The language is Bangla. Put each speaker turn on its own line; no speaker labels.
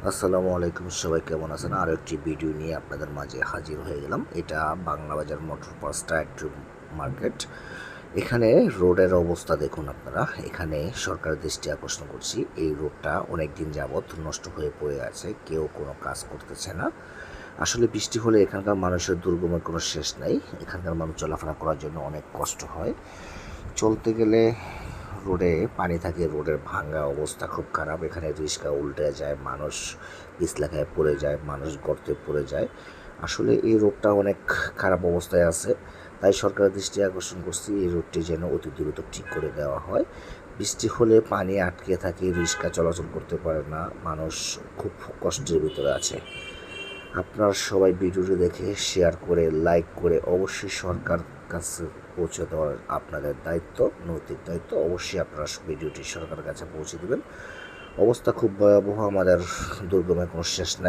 আসসালামু আলাইকুম, সবাই কেমন আছেন? আরও একটি ভিডিও নিয়ে আপনাদের মাঝে হাজির হয়ে গেলাম। এটা বাংলা বাজার মোটর পার্স টায়ার মার্কেট। এখানে রোডের অবস্থা দেখুন আপনারা। এখানে সরকারের দৃষ্টি আকর্ষণ করছি, এই রোডটা অনেক দিন যাবৎ নষ্ট হয়ে পড়ে আছে, কেউ কোনো কাজ করতেছে না। আসলে বৃষ্টি হলে এখানকার মানুষের দুর্গমের কোনো শেষ নাই। এখানকার মানুষ চলাফেরা করার জন্য অনেক কষ্ট হয়। চলতে গেলে রোডে পানি থাকে, রোডের ভাঙা অবস্থা খুব খারাপ। এখানে রিক্সা উল্টে যায়, মানুষ পিছলাখায় পড়ে যায়, মানুষ গর্তে পড়ে যায়। আসলে এই রোডটা অনেক খারাপ অবস্থায় আছে। তাই সরকারের দৃষ্টি আকর্ষণ করছি, এই রোডটি যেন অতি দ্রুত ঠিক করে দেওয়া হয়। বৃষ্টি হলে পানি আটকে থাকে, রিক্সা চলাচল করতে পারে না, মানুষ খুব কষ্টের ভিতরে আছে। আপনারা সবাই ভিডিওটি দেখে শেয়ার করে লাইক করে অবশ্যই সরকার কাছে পৌঁছে দেওয়ার আপনাদের দায়িত্ব, নৈতিক দায়িত্ব। অবশ্যই আপনারা ভিডিওটি সরকারের কাছে পৌঁছে দেবেন। অবস্থা খুব ভয়াবহ, আমাদের দুর্গমের কোনো শেষ নাই।